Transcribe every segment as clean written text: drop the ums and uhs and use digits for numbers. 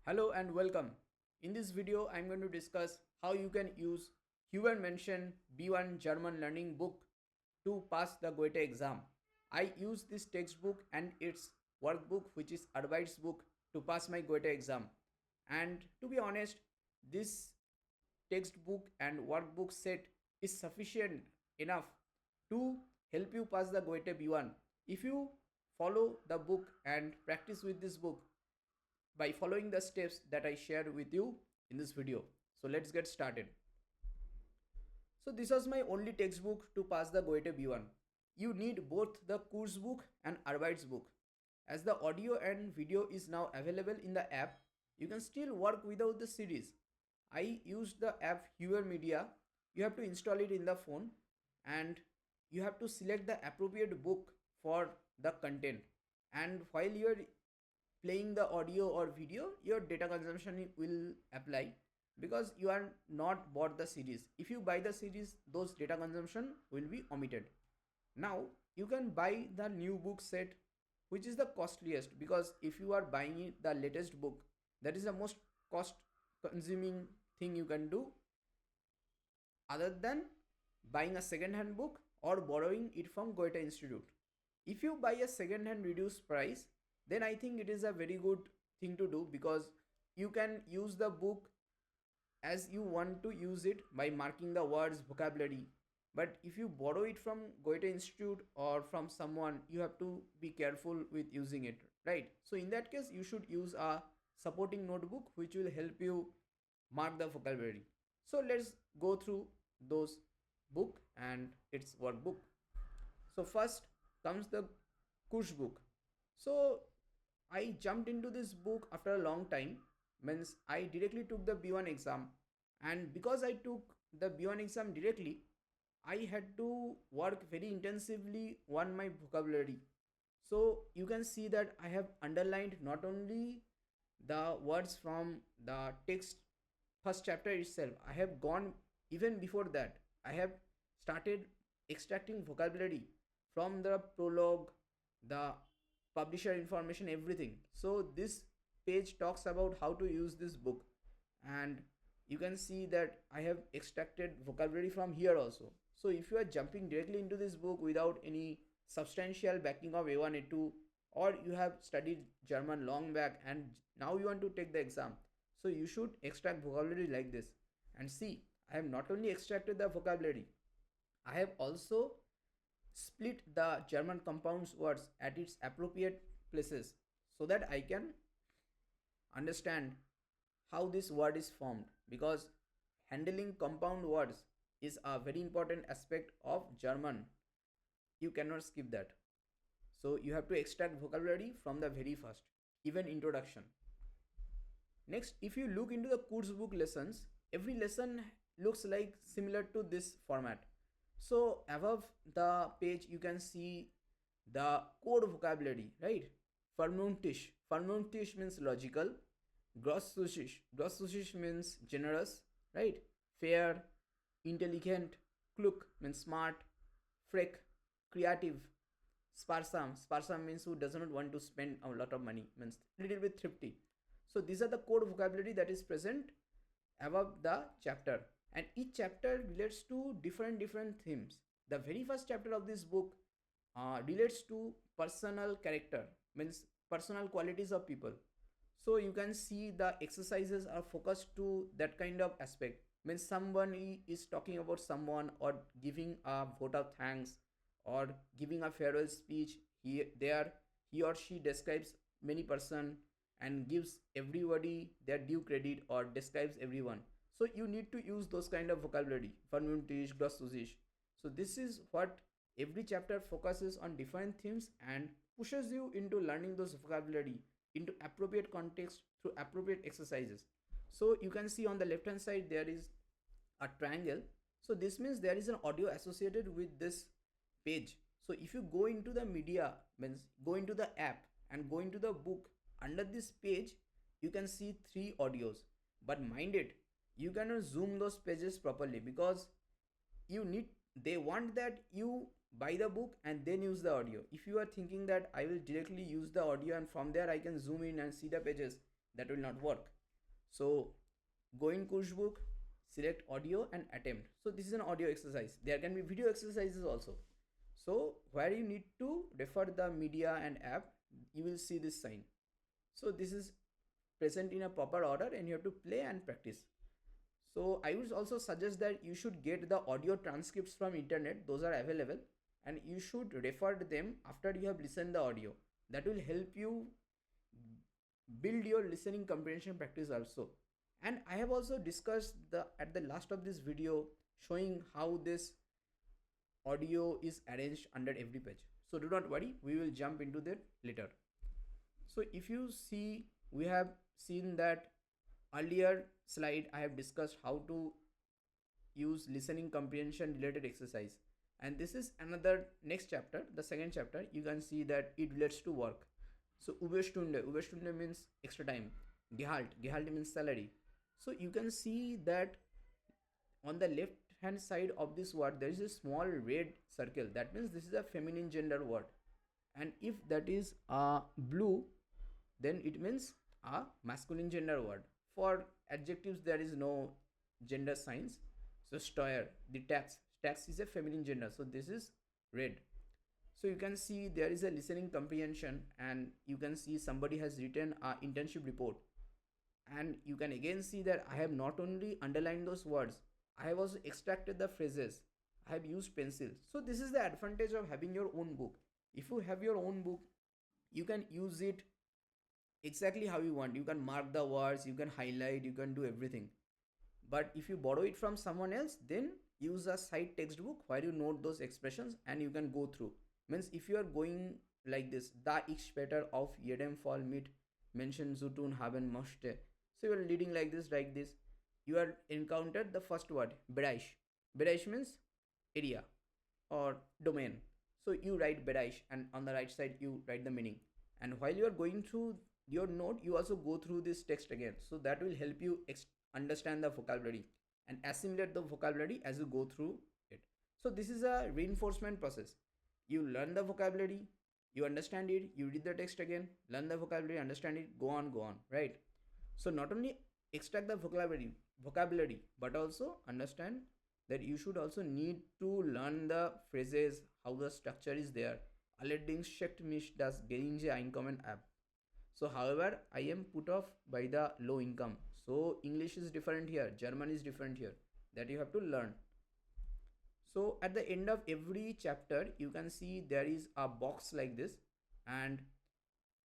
Hello and welcome. In this video, I'm going to discuss how you can use Hueber Menschen B1 German learning book to pass the Goethe exam. I use this textbook and its workbook, which is Arbeitsbuch, to pass my Goethe exam. And to be honest, this textbook and workbook set is sufficient enough to help you pass the Goethe B1. If you follow the book and practice with this book, by following the steps that I shared with you in this video. So let's get started. So this was my only textbook to pass the Goethe B1. You need both the Kursbuch and Arbeitsbuch. As the audio and video is now available in the app, you can still work without the series. I used the app Hueber Media. You have to install it in the phone and you have to select the appropriate book for the content. And while you are playing the audio or video, your data consumption will apply because you are not bought the series. If you buy the series, those data consumption will be omitted. Now you can buy the new book set, which is the costliest, because if you are buying the latest book, that is the most cost consuming thing you can do other than buying a second hand book or borrowing it from Goethe Institute. If you buy a second hand reduced price, then I think it is a very good thing to do, because you can use the book as you want to use it by marking the words, vocabulary. But if you borrow it from Goethe Institute or from someone, you have to be careful with using it, right? So in that case, you should use a supporting notebook which will help you mark the vocabulary. So let's go through those book and its workbook. So first comes the Kursbuch. So I jumped into this book after a long time, means I directly took the B1 exam, and because I took the B1 exam directly, I had to work very intensively on my vocabulary. So you can see that I have underlined not only the words from the text first chapter itself, I have gone even before that. I have started extracting vocabulary from the prologue, the publisher information, everything. So this page talks about how to use this book, and you can see that I have extracted vocabulary from here also. So if you are jumping directly into this book without any substantial backing of A1 A2, or you have studied German long back and now you want to take the exam, so you should extract vocabulary like this. And see, I have not only extracted the vocabulary, I have also split the German compounds words at its appropriate places so that I can understand how this word is formed, because handling compound words is a very important aspect of German. You cannot skip that. So you have to extract vocabulary from the very first, even introduction. Next, if you look into the Kursbuch lessons, every lesson looks like similar to this format. So above the page you can see the core vocabulary, right? Vernünftig. Vernünftig means logical. Großzügig means generous, right? Fair, intelligent. Klug means smart. Freck, creative. Sparsam means who does not want to spend a lot of money, means little bit thrifty. So these are the core vocabulary that is present above the chapter, and each chapter relates to different themes. The very first chapter of this book relates to personal character, means personal qualities of people. So you can see the exercises are focused to that kind of aspect, means someone is talking about someone or giving a vote of thanks or giving a farewell speech. He or she describes many person and gives everybody their due credit or describes everyone. So you need to use those kind of vocabulary, vernünftig, großzügig. So this is what every chapter focuses on different themes and pushes you into learning those vocabulary into appropriate context through appropriate exercises. So you can see on the left hand side there is a triangle. So this means there is an audio associated with this page. So if you go into the media, means go into the app and go into the book, under this page you can see 3 audios. But mind it, you cannot zoom those pages properly, because they want that you buy the book and then use the audio. If you are thinking that I will directly use the audio and from there I can zoom in and see the pages, that will not work. So go in Kursbuch, select audio and attempt. So this is an audio exercise. There can be video exercises also. So where you need to refer the media and app, you will see this sign. So this is present in a proper order and you have to play and practice. So I would also suggest that you should get the audio transcripts from internet. Those are available and you should refer to them after you have listened the audio. That will help you build your listening comprehension practice also. And I have also discussed at the last of this video showing how this audio is arranged under every page. So do not worry, we will jump into that later. So if you see, we have seen that earlier slide I have discussed how to use listening comprehension related exercise, and this is another next chapter, the second chapter. You can see that it relates to work. So Überstunde means extra time. Gehalt means salary. So you can see that on the left hand side of this word there is a small red circle. That means this is a feminine gender word, and if that is blue, then it means a masculine gender word. For adjectives there is no gender signs. So steuer, the tax is a feminine gender, so this is red. So you can see there is a listening comprehension, and you can see somebody has written a internship report, and you can again see that I have not only underlined those words, I have also extracted the phrases, I have used pencil. So this is the advantage of having your own book. If you have your own book, you can use it exactly how you want. You can mark the words, you can highlight, you can do everything. But if you borrow it from someone else, then use a side textbook where you note those expressions and you can go through. Means if you are going like this, da ich später auf jedem Fall mit Menschen zu tun haben möchte. So you are reading like this, you are encountered the first word, Bereich. Bereich means area or domain. So you write Bereich, and on the right side you write the meaning. And while you are going through your note, you also go through this text again. So that will help you understand the vocabulary and assimilate the vocabulary as you go through it. So this is a reinforcement process. You learn the vocabulary, you understand it, you read the text again, learn the vocabulary, understand it, go on, right? So not only extract the vocabulary, but also understand that you should also need to learn the phrases, how the structure is there. Allerdings schreckt mich das geringe Einkommen ab. So however, I am put off by the low income. So English is different here, German is different here, that you have to learn. So at the end of every chapter, you can see there is a box like this, and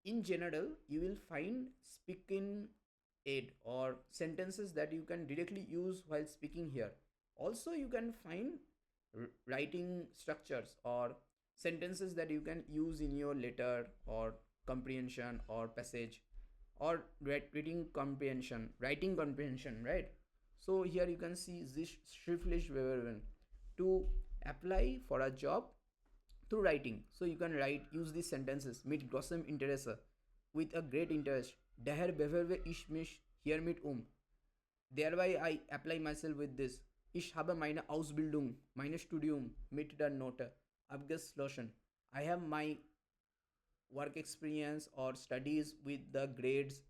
in general, you will find speaking aid or sentences that you can directly use while speaking here. Also, you can find writing structures or sentences that you can use in your letter or comprehension or passage or writing comprehension, right? So here you can see this schriftlich bewerben, to apply for a job through writing. So you can use these sentences mit großem Interesse, with a great interest. Daher bewerbe ich mich hiermit Thereby I apply myself with this. Ich habe meine Ausbildung, mein Studium mit der Note abgeschlossen. I have my work experience or studies with the grades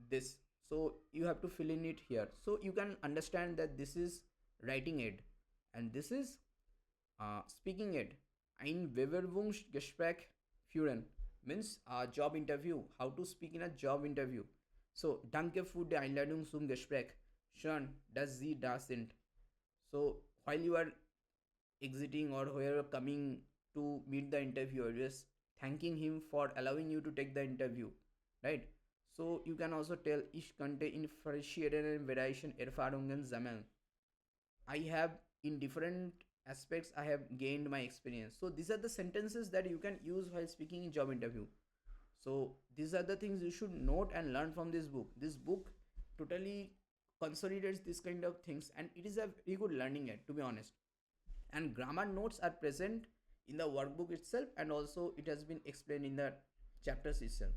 this. So you have to fill in it here. So you can understand that this is writing aid and this is speaking aid. Ein Bewerbungsgespräch führen means a job interview, how to speak in a job interview. So danke für die Einladung zum Gespräch. Schön, dass Sie da sind. So while you are exiting or while you are coming to meet the interviewer, just thanking him for allowing you to take the interview, right? So you can also tell ich konnte in verschiedenen Bereichen Erfahrungen sammeln. I have in different aspects I have gained my experience. So these are the sentences that you can use while speaking in job interview. So these are the things you should note and learn from this book. This book totally consolidates this kind of things, and it is a very good learning aid, to be honest. And grammar notes are present in the workbook itself, and also it has been explained in the chapters itself.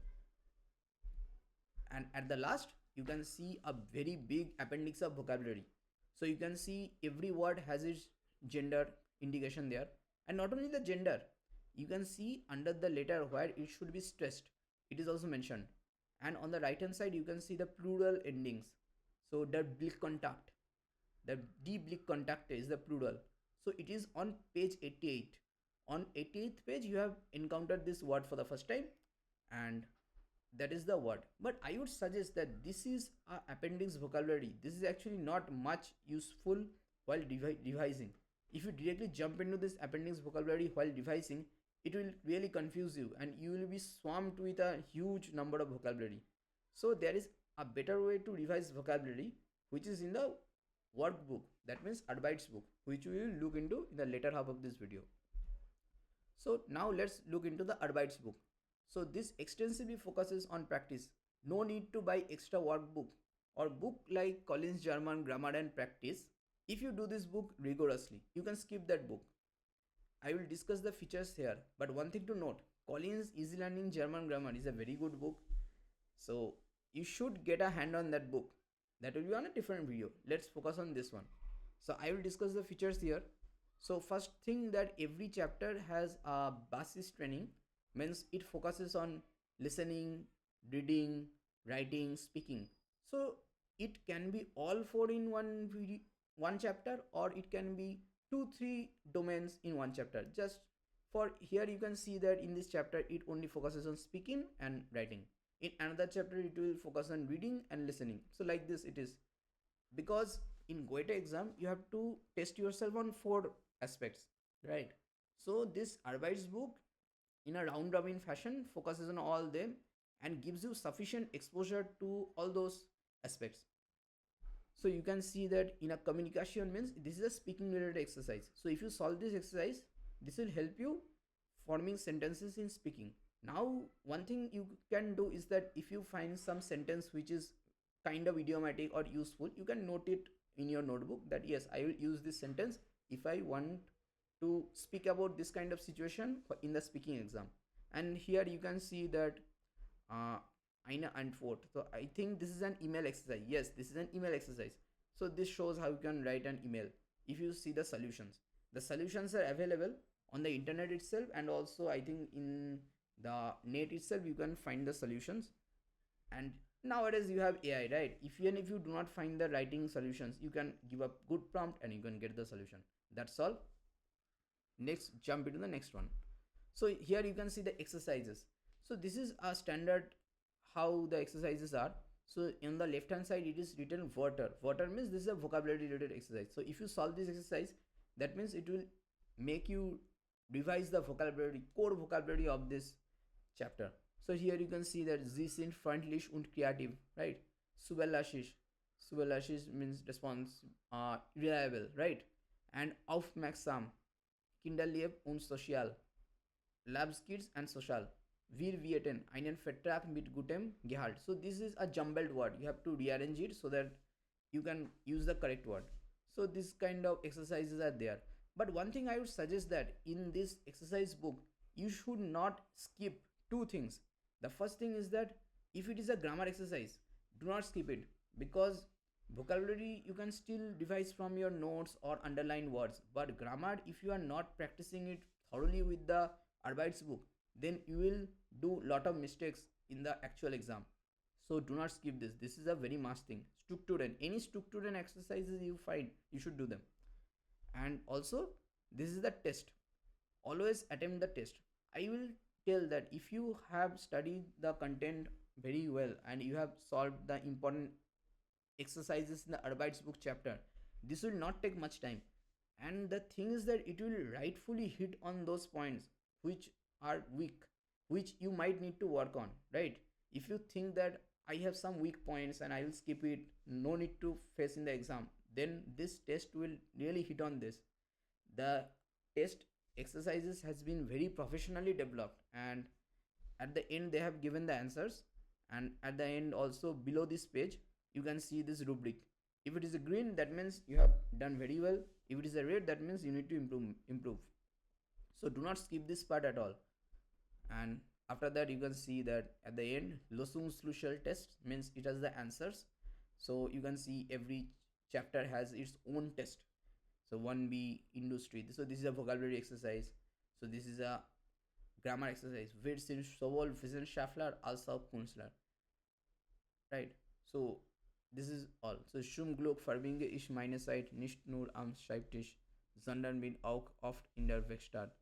And at the last, you can see a very big appendix of vocabulary. So you can see every word has its gender indication there, and not only the gender, you can see under the letter where it should be stressed, it is also mentioned. and on the right hand side you can see the plural endings. So the die Blickkontakte is the plural. So it is on page 88. On 88th page you have encountered this word for the first time, and that is the word. But I would suggest that this is a appendix vocabulary. This is actually not much useful while revising. If you directly jump into this appendix vocabulary while revising, it will really confuse you and you will be swamped with a huge number of vocabulary. So there is a better way to revise vocabulary, which is in the workbook, that means Arbeitsbuch, which we will look into in the later half of this video. So now let's look into the Arbeitsbuch. So this extensively focuses on practice. No need to buy extra workbook or book like Collins German Grammar and Practice. If you do this book rigorously, you can skip that book. I will discuss the features here, but one thing to note, Collins Easy Learning German Grammar is a very good book. So you should get a hand on that book. That will be on a different video. Let's focus on this one. So I will discuss the features here. So first thing, that every chapter has a basis training, means it focuses on listening, reading, writing, speaking. So it can be all four in one chapter, or it can be 2-3 domains in one chapter. Just for here you can see that in this chapter it only focuses on speaking and writing. In another chapter it will focus on reading and listening. So like this it is, because in Goethe exam you have to test yourself on 4 aspects, right? So this Arbeitsbuch in a round robin fashion focuses on all them and gives you sufficient exposure to all those aspects. So you can see that in a communication, means this is a speaking related exercise. So if you solve this exercise, this will help you forming sentences in speaking. Now one thing you can do is that if you find some sentence which is kind of idiomatic or useful, you can note it in your notebook that yes, I will use this sentence if I want to speak about this kind of situation in the speaking exam. And here you can see that eine Antwort. So I think this is an email exercise. Yes, this is an email exercise. So this shows how you can write an email. If you see the solutions are available on the internet itself, and also I think in the net itself you can find the solutions. And nowadays you have AI, right? Even if you do not find the writing solutions, you can give a good prompt and you can get the solution. That's all. Next, jump into the next one. So here you can see the exercises. So this is a standard how the exercises are. So on the left hand side it is written Wörter. Wörter means this is a vocabulary related exercise. So if you solve this exercise, that means it will make you revise the vocabulary, core vocabulary of this chapter. So here you can see that Sie sind freundlich und kreativ, right? Zuverlässig means response, reliable, right? And aufmerksam, kinderlieb und sozial, Labskids and social. Wir werden einen Vertrag mit gutem Gehalt. So this is a jumbled word. You have to rearrange it so that you can use the correct word. So this kind of exercises are there. But one thing I would suggest that in this exercise book, you should not skip 2 things. The first thing is that if it is a grammar exercise, do not skip it, because vocabulary you can still revise from your notes or underline words. But grammar, if you are not practicing it thoroughly with the Arbeitsbuch, then you will do lot of mistakes in the actual exam. So do not skip this. This is a very must thing. Strukturen, any Strukturen exercises you find, you should do them. And also this is the test. Always attempt the test. I will tell that if you have studied the content very well and you have solved the important exercises in the Arbeitsbuch chapter, this will not take much time. And the thing is that it will rightfully hit on those points which are weak, which you might need to work on, right? If you think that I have some weak points and I will skip it, no need to face in the exam, then this test will really hit on this. The test exercises has been very professionally developed, and at the end they have given the answers, and at the end also below this page you can see this rubric. If it is a green, that means you have done very well. If it is a red, that means you need to improve. So do not skip this part at all. And after that you can see that at the end Lösungsschlüssel test means it has the answers. So you can see every chapter has its own test. So 1B industry, so this is a vocabulary exercise. So this is a grammar exercise. Wir sind sowohl Wissenschaftler als auch Künstler. right? So this is all. So Schum Glück verbringe ich meine Zeit nicht nur am Schreibtisch, sondern bin auch oft in der Werkstatt.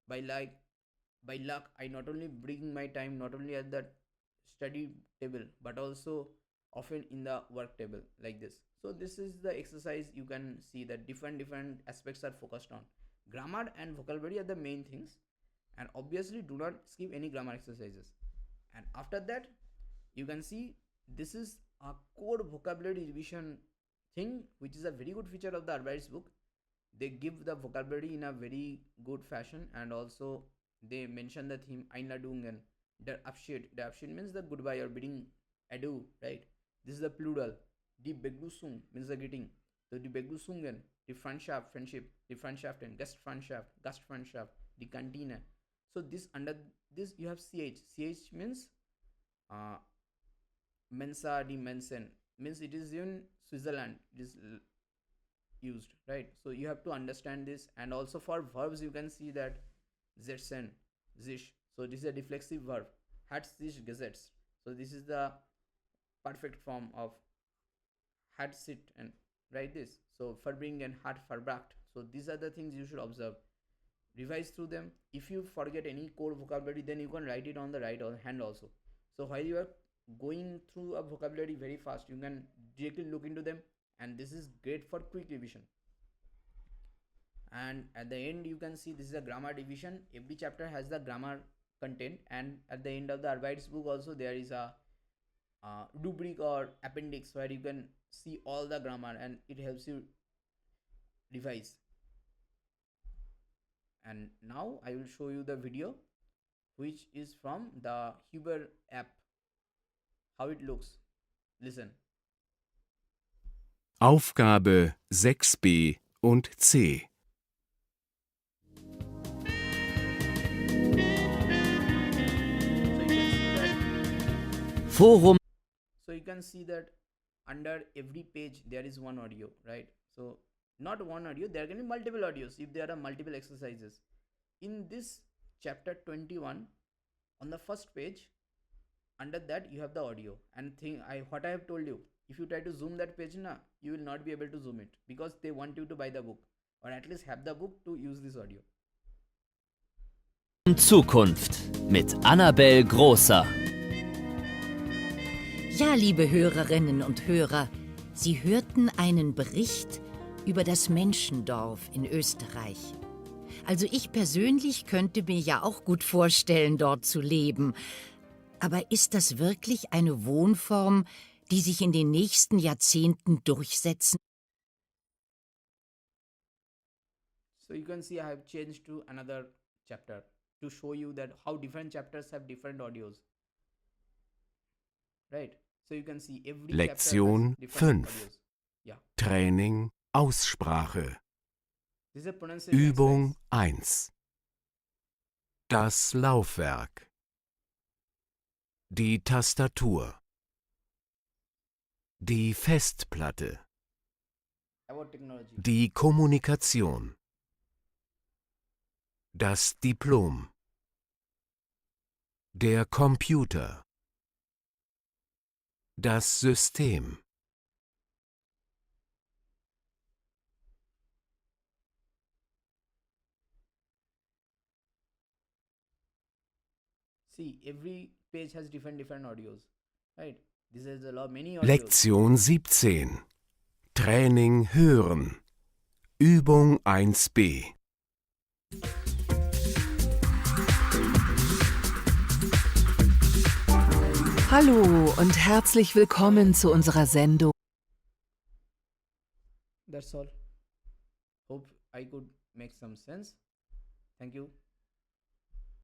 By like by luck, I not only bring my time not only at the study table but also often in the work table, like this. So this is the exercise. You can see that different aspects are focused on. Grammar and vocabulary are the main things, and obviously do not skip any grammar exercises. And after that, you can see this is a core vocabulary revision thing, which is a very good feature of the Arbeitsbuch. They give the vocabulary in a very good fashion, and also they mention the theme Einladungen, der Abschied. Der Abschied means the goodbye or bidding adieu, right? This is the plural. Die Begrüßung means the greeting. So die Begrüßungen, die Freundschaft, friendship, die Freundschaften, Gastfreundschaft, die Kantine. So this, under this you have ch. Ch means Mensa, die Mensen, means it is in Switzerland. It is used, right? So you have to understand this. And also for verbs, you can see that setzen, sich. So this is a reflexive verb. Hat sich gesetzt. So this is the perfect form of hat sit, and write this. So verbringen and hat verbracht. So these are the things you should observe. Revise through them. If you forget any core vocabulary, then you can write it on the right hand also. So while you are going through a vocabulary very fast, you can directly look into them, and this is great for quick revision. And at the end, you can see this is a grammar division. Every chapter has the grammar content, and at the end of the Arbeitsbuch also there is a rubric or appendix where you can see all the grammar, and it helps you revise. And now I will show you the video, which is from the Hueber app. How it looks. Listen. Aufgabe 6b und C. Forum. So you can see that under every page there is one audio, right? So not one audio, there can be multiple audios if there are multiple exercises. In this chapter 21, on the first page, under that you have the audio. And what I have told you, if you try to zoom that page na, you will not be able to zoom it, because they want you to buy the book or at least have the book to use this audio. Zukunft mit Annabel Großer. Ja, liebe Hörerinnen und Hörer, Sie hörten einen Bericht über das Menschendorf in Österreich. Also ich persönlich könnte mir ja auch gut vorstellen, dort zu leben. Aber ist das wirklich eine Wohnform, die sich in den nächsten Jahrzehnten durchsetzen? So you can see I have changed to another chapter to show you that how different chapters have different audios. Right? So you can see every Lektion chapter has different 5. audios. Yeah. Training Aussprache. This is a pronunciation Übung exercise. 1. Das Laufwerk. Die Tastatur. Die Festplatte. About technology. Die Kommunikation. Das Diplom. Der Computer. Das System. See, every page has different audios, right? This is a lot, many audios. Lektion 17. Training hören. Übung 1b. Hallo und herzlich willkommen zu unserer Sendung. That's all. Hope I could make some sense. Thank you.